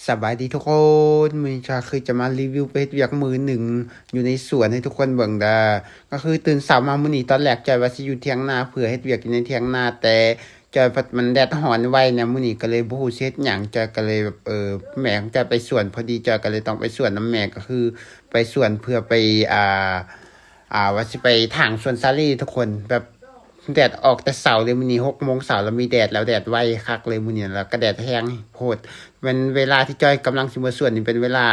สบายดีทุกคนมือชาคือจะมารีวิวไปเฮ็ดเวียกมือหนึ่งอยู่ในสวนให้ทุกคนเบิ่งดาก็คือตื่นเช้ามามื้อนี้ตอนแรกจอยว่าสิอยู่เถียงนาเพื่อเฮ็ดเวียกอยู่ในเถียงนาแต่จอยพัดมันแดดร้อนไว้นะมื้อนี้ก็เลยบ่ฮู้สิเฮ็ดหยังจอยก็เลยแบบแม่ของจอยไปสวนพอดีจอยก็เลยต้องไปสวนนำแม่ก็คือไปสวนเพื่อไปอ่าว่าสิไปถางสวนสาลี่ทุกคนแบบแดดออกแต่เช้าเลยมื้อนี้6 โมงเช้าแล้วมีแดดแล้วแดดไวคักเลยมื้อนี้แล้วก็แดดแรงโพด เป็นเวลาที่จอยกำลังสิมาส่วนนี่เป็นเวลา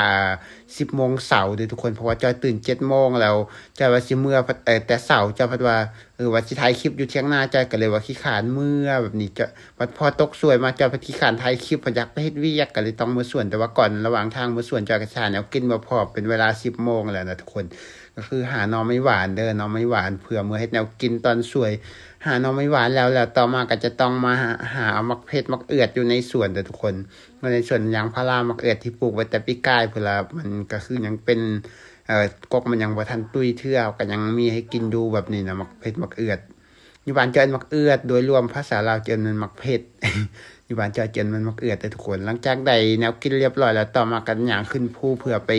10 โมงเช้าเด้อทุกคนเพราะว่าจอยตื่น7 โมงแล้วจอยว่าสิเมื่อแต่เช้าจอยพัดว่าว่าสิถ่ายคลิปอยู่เที่ยงนาจอยก็เลยว่าขี้คร้านเมื่อแบบนี้จะบัดพอตกสวยมาจอยพัดขี้คร้านถ่ายคลิปเพราะอยากไปเฮ็ดเวียกก็เลยต้องมาส่วนแต่ว่าก่อนระหว่างทางมาส่วนจอยก็หาแนวกินบ่พอเป็นเวลา10 โมงแล้วนะทุกคนก็คือหาหน่อไม้หวานเด้อหน่อไม้หวานเผื่อมื้อเฮ็ดแนวกินตอนสวย หาหน่อไม้หวานแล้วต่อมาก็จะต้องมาหาเอามักเพชรมักเอือดอยู่ในสวนเด้อทุกคนในสวนยางพารามักเอือดที่ปลูกไว้แต่ปีกายพุ่นล่ะมันก็คือยังเป็นกกมันยังบ่ทันตุ้ยเทื่อก็ยังมีให้กินอยู่แบบนี้นะมักเพชรมักเอือดอยู่บ้านเจะเอิ้นมักเอือดโดยรวมภาษาลาวจะเอิ้นมันมักเพชร อยู่บ้านจอยเจยนมันมักเอือดเด้อทุกคนหลังจากได้แนวกินเรียบร้อยแล้วต่อมากันย่างขึ้นภูเพื่อไป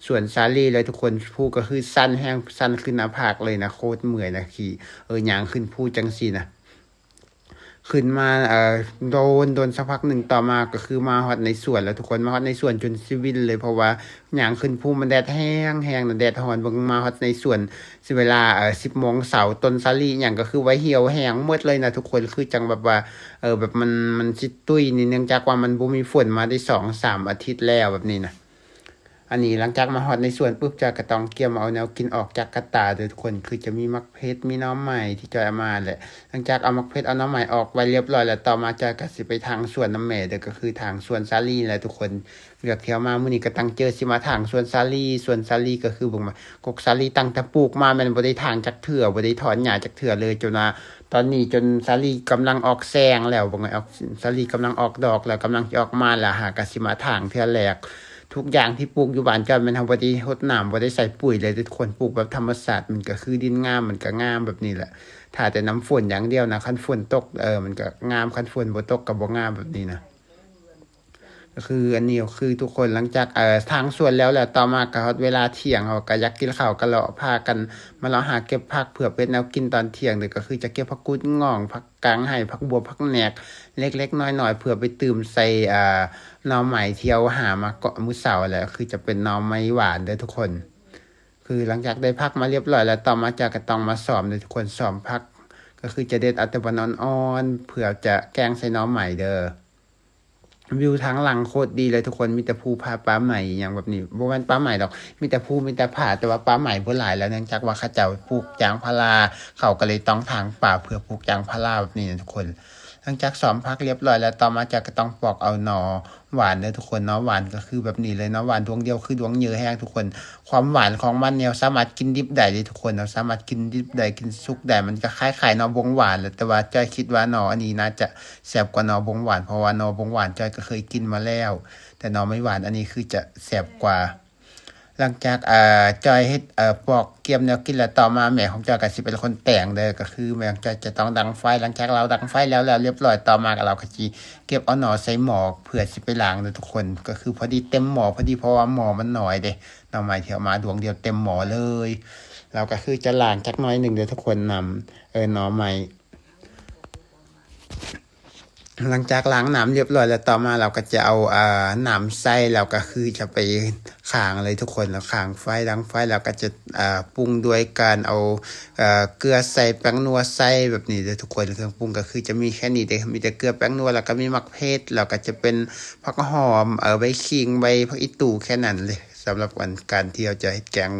สวนสาลี่เลยทุกคนภูก็คือสั้นแห้งสั้นขึ้นหน้าผากเลยนะโคตรเมื่อยนะขี่ย่างขึ้นภูจังซี่นะ ขึ้นมาโดนสักพักหนึ่งต่อมาก็คือมาฮอดในสวนแล้วทุกคนมาฮอดในสวนจนสิวินเลยเพราะว่าหยังขึ้นภูมันแดดแห้งแห้งน่ะแดดร้อนเบิ่งมาฮอดในสวนสิเวลา10 โมงเช้าต้นสาลี่หยังก็คือไว้เหี่ยวแห้งหมดเลยนะทุกคนคือจังแบบว่าแบบมันสิตุ้ยนี่เนื่องจากว่ามันบ่มีฝนมาได้2-3อาทิตย์แล้วแบบนี้นะ อันนี้หลังจากมาฮอดในสวนปุ๊บจอยก็ต้องเกี่ยมเอาแนวกินออกจากกระตาเด้อทุกคนคือจะมีมักเพชรมีหน่อไม้ที่จอยเอามาแหละหลังจากเอามักเพชรเอาหน่อไม้ออกไว้เรียบร้อยแล้วต่อมาจอยก็สิไปทางสวนน้ำแม่เด้อก็คือทางสวนสาลีแหละทุกคนเลือกเที่ยวมามื้อนี้ก็ตั้งเจอสิมาทางสวนสาลีก็คือเบิ่งว่ากกสาลีตั้งแต่ปลูกมาแม่นบ่ได้ทางจักเทื่อบ่ได้ถอนหญ้าจักเทื่อเลยจนว่าตอนนี้จนสาลีกำลังออกแซงแล้วบ่ไงออกสาลีกำลังออกดอกแล้วกำลังสิออกมาแล้วหาก็สิมาทางเทื่อแรก ทุกอย่างที่ปลูกอยู่บ้านจอยแม่นเราบ่ได้รดน้ำบ่ได้ใส่ปุ๋ยเลยทุกคนปลูกแบบธรรมชาติมันก็คือดินงามมันก็งามแบบนี้แหละถ้าแต่น้ำฝนอย่างเดียวนะคันฝนตกมันก็งามคันฝนบ่ตกก็บ่งามแบบนี้นะก็คืออันนี้ก็คือทุกคนหลังจากทางสวนแล้วแหละต่อมาก็ฮอดเวลาเที่ยงเขาก็อยากกินข้าวก็เลาะพากันมาเลาะหาเก็บผักเผื่อเป็นแนวกินตอนเที่ยงเด้อก็คือจะเก็บผักกูดง่องผักกางให้ผักบัวผักแหนกเล็กๆน้อยๆเผื่อไปตื่มใส่หน่อไม้ที่เอาหามาเกาะมื้อเช้าแหละคือจะเป็นหน่อไม้หวานเด้อทุกคนคือหลังจากได้ผักมาเรียบร้อยแล้วต่อมาจะก็ต้องมาซ้อมเด้อทุกคนซ้อมผักก็คือจะเด็ดเอาแต่บ่อ่อนๆเผื่อจะแกงใส่หน่อไม้เด้อ วิวทางหลังโคตรดีเลยทุกคนมีแต่ภูผาป่าใหม่อย่างแบบนี้บ่แม่นป่าใหม่ดอกมีแต่ภูมีแต่ผาแต่ว่าป่าใหม่บ่หลายแล้วเนื่องจากว่าเขาเจ้าปลูกยางพาราเขาก็เลยต้องถางป่าเพื่อปลูกยางพาราแบบนี้นะทุกคนหลังจากซ้อมพักเรียบร้อยแล้วต่อมาจะก็ต้องปอกเอาหน่อหวานเด้อทุกคนเนาะหวานก็คือแบบนี้เลยเนาะหวานดวงเดียวคือดวงเยอะแห้งทุกคนความหวานของมันเนี่ยสามารถกินดิบได้เลยทุกคนเราสามารถกินดิบได้กินสุกได้มันก็คล้ายๆหน่อบงหวานแหละแต่ว่าจ้อยคิดว่าหน่ออันนี้น่าจะ แซ่บกว่าหน่อบงหวานเพราะว่าหน่อบงหวานจอยก็เคยกินมาแล้วแต่หน่อไม่หวานอันนี้คือจะแซ่บกว่าหลังจากจอยเฮ็ดปอกเกียมแนวกินแล้วต่อมาแม่ของจอยก็สิเป็นคนแต่งเด้อก็คือแม่ของจอยจะต้องดังไฟหลังจากเราดังไฟแล้วเรียบร้อยต่อมาก็เราก็สิเก็บเอาหน่อใส่หม้อเพื่อสิไปล้างเด้อทุกคนก็คือพอดีเต็มหม้อพอดีเพราะว่าหม้อมันน้อยเด้หน่อไม้ที่เอามาดวงเดียวเต็มหม้อเลยเราก็คือจะล้างจักหน่อยหนึ่งเด้อทุกคนนำหน่อไม้ หลังจากล้างน้ำเรียบร้อยแล้วต่อมาเราก็จะเอาน้ำใส่แล้วก็คือจะไปข้างเลยทุกคนแล้วข้างไฟดังไฟแล้วก็จะปรุงด้วยการเอาเกลือใส่แป้งนัวใส่แบบนี้เด้อทุกคนเครื่องปรุงก็คือจะมีแค่นี้เด้มีแต่เกลือแป้งนัวแล้วก็มีมะเขือแล้วก็จะเป็นผักหอมใบขิงใบผักอีตู่แค่นั้นเลยสำหรับการที่เราจะเฮ็ดแกง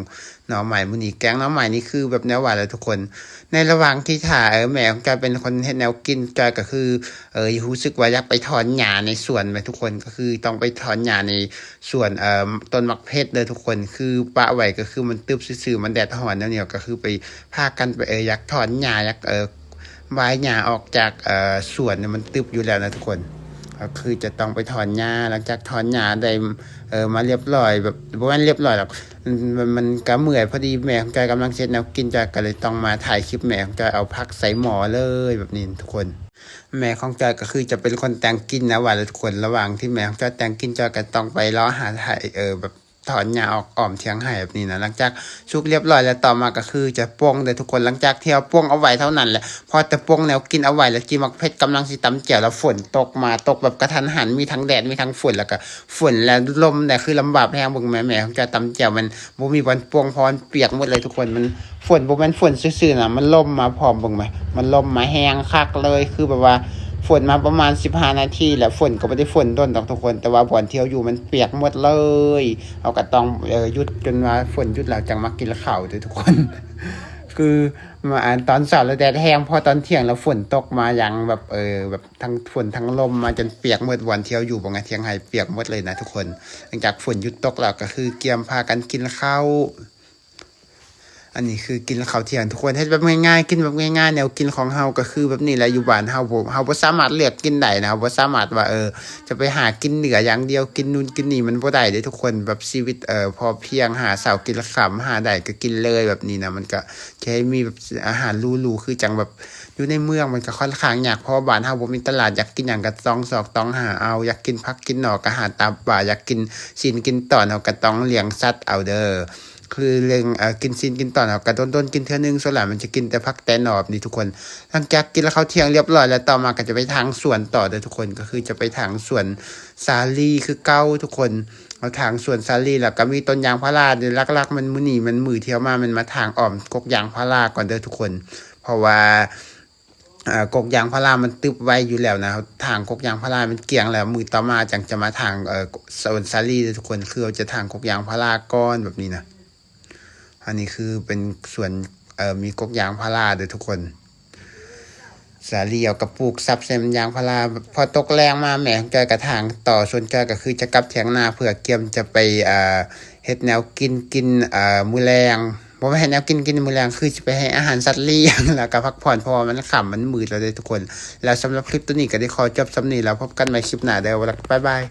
หน่อไม้มื้อนี้แกงหน่อไม้นี่คือแบบแนวหวานเลยทุกคนในระหว่างที่ถ่าแม่ของจอยเป็นคนเฮ็ดแนวกินจอยก็คือรู้สึกว่าอยากไปถอนหญ้าในสวนแม่ทุกคนก็คือต้องไปถอนหญ้าในสวนต้นมะเพชรเด้อทุกคนคือปะไว้ก็คือมันตึบซื่อๆมันแดดร้อนแล้วเนี่ยก็คือไปพากันไปอยากถอนหญ้าอยากบายหญ้าออกจากสวนเนี่ยมันตึบอยู่แล้วนะทุกคนก็คือจะต้องไปถอนหญ้าหลังจากถอนหญ้าได้มาเรียบร้อยแบบบ่แม่นเรียบร้อยหรอกมันก็เมื่อยพอดีแม่ของจอยกำลังเฮ็ดแนวกินจอยก็เลยต้องมาถ่ายคลิปแม่ของจอยเอาผักใส่หม้อเลยแบบนี้ทุกคน แม่ของจอยก็คือจะเป็นคนแต่งกินนะว่าทุกคนระหว่างที่แม่ของจอยแต่งกินจอยก็ต้องไปรอหาไห้แบบถอนหญ้าออกอ้อมเทียงไห้แบบนี้นะหลังจากสุกเรียบร้อยแล้วต่อมาก็คือจะป้งเลยทุกคนหลังจากที่เอาป้งเอาไว้เท่านั้นแหละพอแต่ป้งแล้วกินเอาไว้แล้วจิมักเพชรกำลังสิตำแจ่วแล้วฝนตกมาตกแบบกระทันหันมีทั้งแดดมีทั้งฝนแล้วก็ฝนและลมแต่คือลำบากแห้งเบิ่งแม่ของจอยตำแจ่วมันบ่มีวันป้งพรเปียกหมดเลยทุกคนมันฝนบ่แม่นฝนซื่อๆน่ะมันลมมาพร้อมเบิ่งไหมมันลมมาแห้งคักเลยคือแบบว่าฝนมาประมาณ15นาทีแล้วฝนก็ไม่ได้ฝนด้นดอกทุกคนแต่ว่าบ่อนเที่ยวอยู่มันเปียกหมดเลยเอาก็ต้องหยุดจนว่าฝนหยุดแล้วจังมากินข้าวเด้อทุกคน คือมาอ่านตอนเช้าแล้วแดดแห้งพอตอนเที่ยงแล้วฝนตกมาอย่างแบบแบบทั้งฝนทั้งลมมาจนเปียกหมดวันเที่ยวอยู่บ่งเที่ยงไห้เปียกหมดเลยนะทุกคนหลังจากฝนหยุดตกแล้วก็คือเกียมพากันกินข้าวอันนี้คือกินข้าวเที่ยงทุกคนเฮ็ดแบบง่ายๆกินแบบง่ายๆแนวกินของเฮาก็คือแบบนี้แหละอยู่บ้านเฮาบ่สามารถเลือกกินได้นะบ่สามารถว่าจะไปหากินเหนืออย่างเดียวกินนู่นกินนี่มันบ่ได้เด้ทุกคนแบบชีวิตพอเพียงหาเช้ากินค่ำหาได้ก็กินเลยแบบนี้นะมันก็แค่มีแบบอาหารหรูๆคือจังแบบอยู่ในเมืองมันก็ค่อนข้างยากเพราะบ้านเฮาบ่มีตลาดอยากกินหยังก็ต้องซอกต้องหาเอาอยากกินผักกินหน่อก็หาตามป่าอยากกินศีลกินตอนเฮาก็ต้องเลี้ยงสัตว์เอาเด้อ คือเรื่องกินซีนกินตอนเอากระต้นกินเท่านึงส่วนหลายมันจะกินแต่พักแต่หนอบนี่ทุกคนหลังจากกินแล้วเขาเที่ยงเรียบร้อยแล้วต่อมาก็จะไปทางสวนต่อเด้อทุกคนก็คือจะไปทางสวนสาลีคือเก้าทุกคนเอาทางสวนสาลีแล้วก็มีต้นยางพาราเดี๋ยวลักๆมันมื้อนี้มันมือเที่ยวมามันมาทางอ้อมกกยางพาราก่อนเด้อทุกคน เพราะว่ากกยางพารามันตึบไว้อยู่แล้วนะทางกกยางพารามันเกี่ยงแล้วมือต่อมาจังจะมาทางสวนสาลีเด้อทุกคนคือเราจะทางกกยางพาราก้อนแบบนี้นะ อันนี้คือเป็นส่วนมีกกยางพาราเด้อทุกคนสาลีเอากระปุกซับเส้นยางพาราพอตกแรงมาแหม่จอยกระถางต่อส่วนจอยก็คือจะกลับเถียงนาเพื่อเกียมจะไปเฮ็ดแนวกินมื้อแรงบ่ให้แนวกินมื้อแรงคือจะไปให้อาหารสัตว์เลี้ยงแล้วก็พักผ่อนเพราะว่ามันค่ำมันมืดแล้วเด้อทุกคนแล้วสำหรับคลิปตัวนี้ก็ได้ขอจบสำนี้แล้วพบกันใหม่คลิปหน้าเด้อบ๊ายบาย